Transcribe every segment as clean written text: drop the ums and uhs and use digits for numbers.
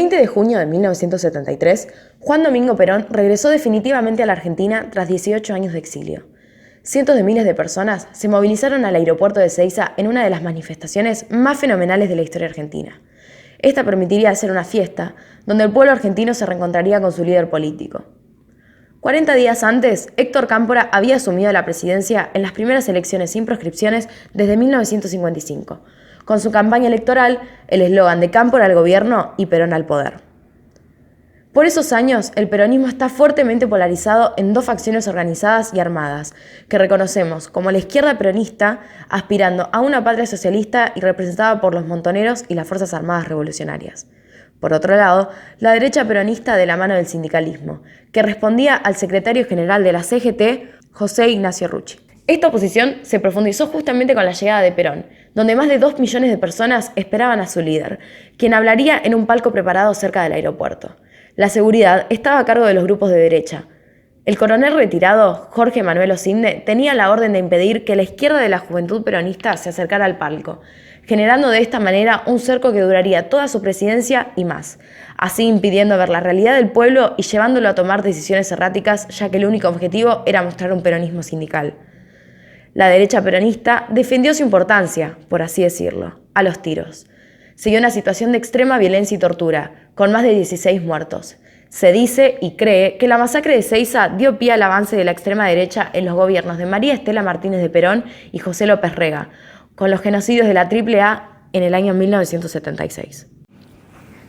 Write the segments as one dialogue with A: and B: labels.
A: 20 de junio de 1973, Juan Domingo Perón regresó definitivamente a la Argentina tras 18 años de exilio. Cientos de miles de personas se movilizaron al aeropuerto de Ezeiza en una de las manifestaciones más fenomenales de la historia argentina. Esta permitiría hacer una fiesta, donde el pueblo argentino se reencontraría con su líder político. 40 días antes, Héctor Cámpora había asumido la presidencia en las primeras elecciones sin proscripciones desde 1955, con su campaña electoral, el eslogan de Cámpora al gobierno y Perón al poder. Por esos años, el peronismo está fuertemente polarizado en dos facciones organizadas y armadas, que reconocemos como la izquierda peronista, aspirando a una patria socialista y representada por los montoneros y las Fuerzas Armadas Revolucionarias. Por otro lado, la derecha peronista de la mano del sindicalismo, que respondía al secretario general de la CGT, José Ignacio Rucci. Esta oposición se profundizó justamente con la llegada de Perón, donde más de 2 millones de personas esperaban a su líder, quien hablaría en un palco preparado cerca del aeropuerto. La seguridad estaba a cargo de los grupos de derecha. El coronel retirado, Jorge Manuel Osinde, tenía la orden de impedir que la izquierda de la juventud peronista se acercara al palco, generando de esta manera un cerco que duraría toda su presidencia y más, así impidiendo ver la realidad del pueblo y llevándolo a tomar decisiones erráticas, ya que el único objetivo era mostrar un peronismo sindical. La derecha peronista defendió su importancia, por así decirlo, a los tiros. Siguió una situación de extrema violencia y tortura, con más de 16 muertos. Se dice y cree que la masacre de Ezeiza dio pie al avance de la extrema derecha en los gobiernos de María Estela Martínez de Perón y José López Rega, con los genocidios de la AAA en el año 1976.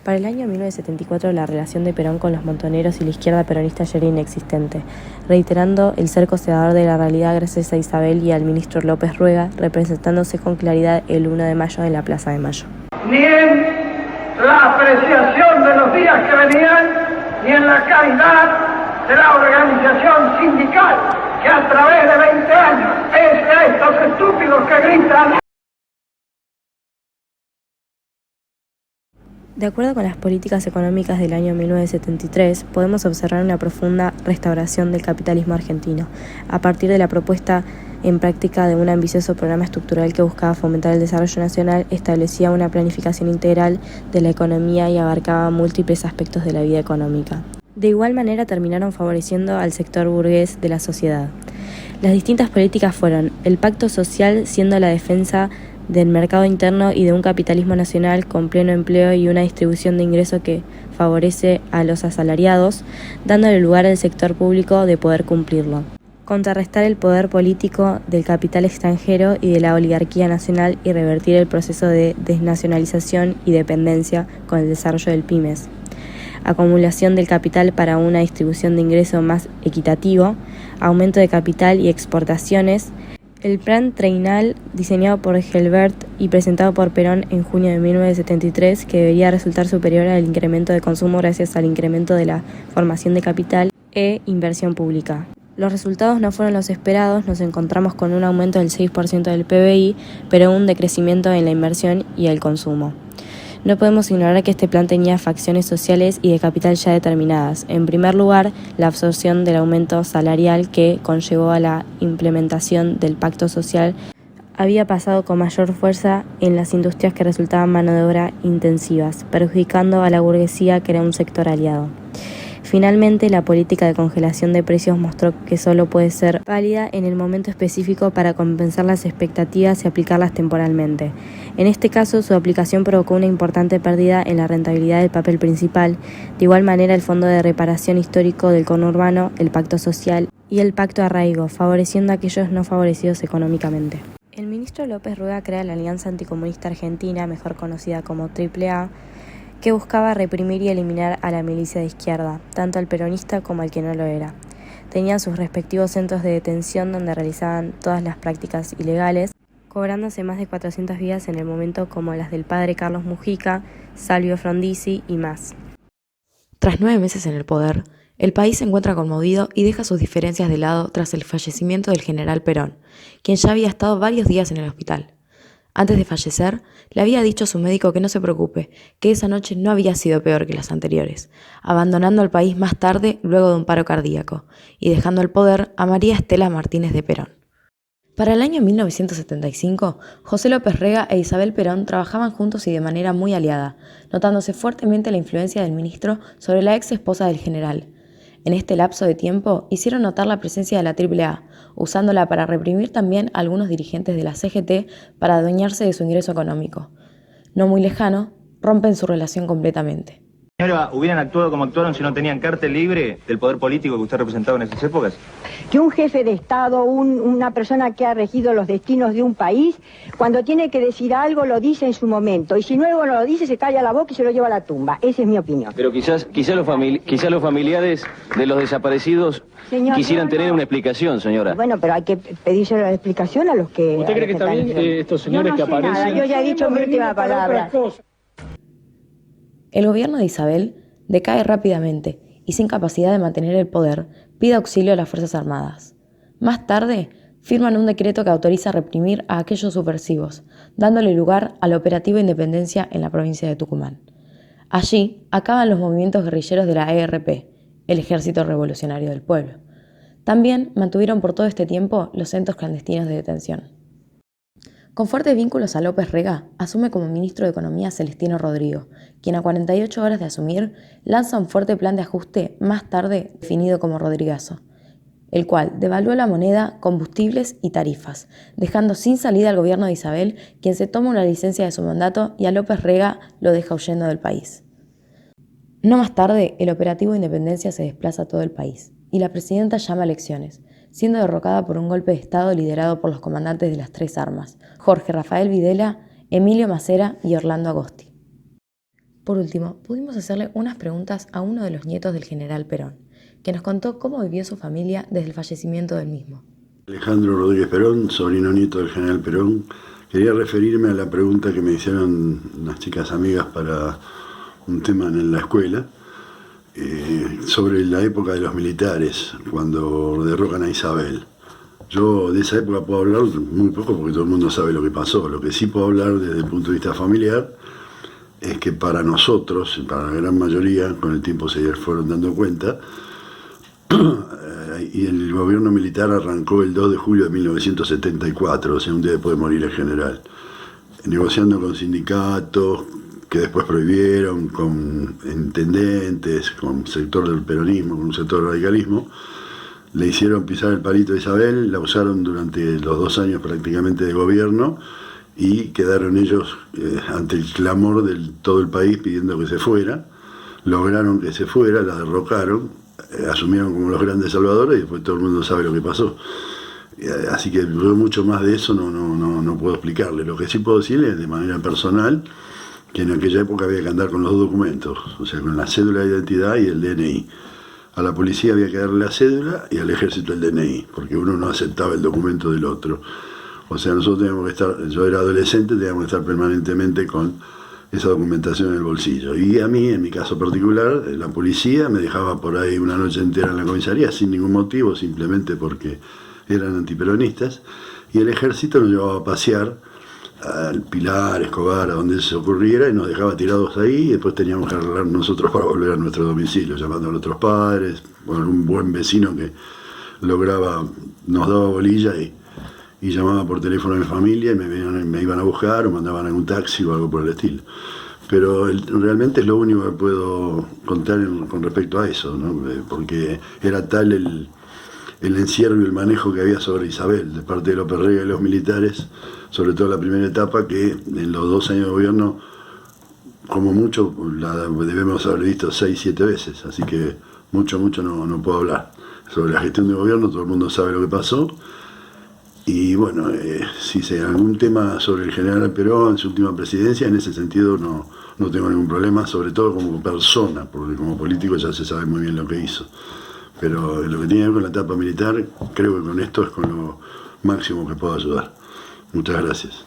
B: Para el año 1974, la relación de Perón con los montoneros y la izquierda peronista ya era inexistente, reiterando el cerco cegador de la realidad gracias a Isabel y al ministro López Ruega, representándose con claridad el 1 de mayo en la Plaza de Mayo.
C: Ni en la apreciación de los días que venían, ni en la calidad de la organización sindical, que a través de 20 años, pese a estos estúpidos que gritan.
B: De acuerdo con las políticas económicas del año 1973, podemos observar una profunda restauración del capitalismo argentino, a partir de la propuesta en práctica de un ambicioso programa estructural que buscaba fomentar el desarrollo nacional, establecía una planificación integral de la economía y abarcaba múltiples aspectos de la vida económica. De igual manera terminaron favoreciendo al sector burgués de la sociedad. Las distintas políticas fueron el pacto social, siendo la defensa del mercado interno y de un capitalismo nacional con pleno empleo y una distribución de ingresos que favorece a los asalariados, dándole lugar al sector público de poder cumplirlo. Contrarrestar el poder político del capital extranjero y de la oligarquía nacional y revertir el proceso de desnacionalización y dependencia con el desarrollo del pymes. Acumulación del capital para una distribución de ingresos más equitativo, aumento de capital y exportaciones. El plan trienal diseñado por Gelbert y presentado por Perón en junio de 1973, que debería resultar superior al incremento de consumo gracias al incremento de la formación de capital e inversión pública. Los resultados no fueron los esperados, nos encontramos con un aumento del 6% del PBI, pero un decrecimiento en la inversión y el consumo. No podemos ignorar que este plan tenía facciones sociales y de capital ya determinadas. En primer lugar, la absorción del aumento salarial que conllevó a la implementación del pacto social había pasado con mayor fuerza en las industrias que resultaban mano de obra intensivas, perjudicando a la burguesía que era un sector aliado. Finalmente, la política de congelación de precios mostró que solo puede ser válida en el momento específico para compensar las expectativas y aplicarlas temporalmente. En este caso, su aplicación provocó una importante pérdida en la rentabilidad del papel principal. De igual manera, el Fondo de Reparación Histórico del Conurbano, el Pacto Social y el Pacto Arraigo, favoreciendo a aquellos no favorecidos económicamente. El ministro López Ruega crea la Alianza Anticomunista Argentina, mejor conocida como AAA, que buscaba reprimir y eliminar a la milicia de izquierda, tanto al peronista como al que no lo era. Tenían sus respectivos centros de detención donde realizaban todas las prácticas ilegales, cobrándose más de 400 vidas en el momento como las del padre Carlos Mujica, Salvio Frondizi y más.
A: Tras 9 meses en el poder, el país se encuentra conmovido y deja sus diferencias de lado tras el fallecimiento del general Perón, quien ya había estado varios días en el hospital. Antes de fallecer, le había dicho a su médico que no se preocupe, que esa noche no había sido peor que las anteriores, abandonando al país más tarde luego de un paro cardíaco y dejando el poder a María Estela Martínez de Perón. Para el año 1975, José López Rega e Isabel Perón trabajaban juntos y de manera muy aliada, notándose fuertemente la influencia del ministro sobre la ex esposa del general. En este lapso de tiempo hicieron notar la presencia de la AAA, usándola para reprimir también a algunos dirigentes de la CGT para adueñarse de su ingreso económico. No muy lejano, rompen su relación completamente.
D: Señora, ¿hubieran actuado como actuaron si no tenían cártel libre del poder político que usted representaba en esas épocas?
E: Que un jefe de Estado, una persona que ha regido los destinos de un país, cuando tiene que decir algo lo dice en su momento, y si luego no lo dice se calla la boca y se lo lleva a la tumba. Esa es mi opinión.
F: Pero quizás los familiares de los desaparecidos quisieran tener una explicación, señora.
E: Bueno, pero hay que pedirse la explicación a los que...
G: ¿Usted cree que está bien estos señores que aparecen?
E: Nada, yo ya he dicho mi última palabra.
A: El gobierno de Isabel decae rápidamente y sin capacidad de mantener el poder, pide auxilio a las Fuerzas Armadas. Más tarde, firman un decreto que autoriza reprimir a aquellos subversivos, dándole lugar al Operativo Independencia en la provincia de Tucumán. Allí acaban los movimientos guerrilleros de la ERP, el Ejército Revolucionario del Pueblo. También mantuvieron por todo este tiempo los centros clandestinos de detención. Con fuertes vínculos a López Rega, asume como ministro de Economía Celestino Rodrigo, quien a 48 horas de asumir lanza un fuerte plan de ajuste más tarde definido como Rodrigazo, el cual devaluó la moneda, combustibles y tarifas, dejando sin salida al gobierno de Isabel, quien se toma una licencia de su mandato y a López Rega lo deja huyendo del país. No más tarde, el operativo Independencia se desplaza a todo el país y la presidenta llama a elecciones, siendo derrocada por un golpe de Estado liderado por los comandantes de las tres armas, Jorge Rafael Videla, Emilio Macera y Orlando Agosti. Por último, pudimos hacerle unas preguntas a uno de los nietos del general Perón, que nos contó cómo vivió su familia desde el fallecimiento del mismo.
H: Alejandro Rodríguez Perón, sobrino nieto del general Perón. Quería referirme a la pregunta que me hicieron unas chicas amigas para un tema en la escuela, sobre la época de los militares, cuando derrocan a Isabel. Yo de esa época puedo hablar muy poco porque todo el mundo sabe lo que pasó. Lo que sí puedo hablar desde el punto de vista familiar es que para nosotros, para la gran mayoría, con el tiempo se fueron dando cuenta, y el gobierno militar arrancó el 2 de julio de 1974, o sea, un día después de morir el general, negociando con sindicatos, que después prohibieron, con intendentes, con sector del peronismo, con un sector del radicalismo, le hicieron pisar el palito a Isabel, la usaron durante los 2 años prácticamente de gobierno y quedaron ellos ante el clamor de todo el país pidiendo que se fuera, lograron que se fuera, la derrocaron, asumieron como los grandes salvadores y después todo el mundo sabe lo que pasó. Así que mucho más de eso no puedo explicarle. Lo que sí puedo decirle de manera personal, que en aquella época había que andar con los 2 documentos, o sea, con la cédula de identidad y el DNI. A la policía había que darle la cédula y al ejército el DNI, porque uno no aceptaba el documento del otro. O sea, nosotros teníamos que estar, yo era adolescente, teníamos que estar permanentemente con esa documentación en el bolsillo. Y a mí, en mi caso particular, la policía me dejaba por ahí una noche entera en la comisaría sin ningún motivo, simplemente porque eran antiperonistas, y el ejército nos llevaba a pasear al Pilar, Escobar, a donde se ocurriera, y nos dejaba tirados ahí, y después teníamos que arreglar nosotros para volver a nuestro domicilio, llamando a nuestros padres, o algún buen vecino que lograba, nos daba bolilla y llamaba por teléfono a mi familia y me iban a buscar o mandaban algún taxi o algo por el estilo. Pero realmente es lo único que puedo contar con respecto a eso, ¿no? Porque era tal el encierro y el manejo que había sobre Isabel, de parte de López Rega y los militares, sobre todo la primera etapa, que en los 2 años de gobierno, como mucho, la debemos haber visto 6-7 veces, así que mucho no puedo hablar. Sobre la gestión de gobierno todo el mundo sabe lo que pasó, y bueno, si hay algún tema sobre el general Perón en su última presidencia, en ese sentido no tengo ningún problema, sobre todo como persona, porque como político ya se sabe muy bien lo que hizo. Pero lo que tiene que ver con la etapa militar, creo que con esto es con lo máximo que puedo ayudar. Muchas gracias.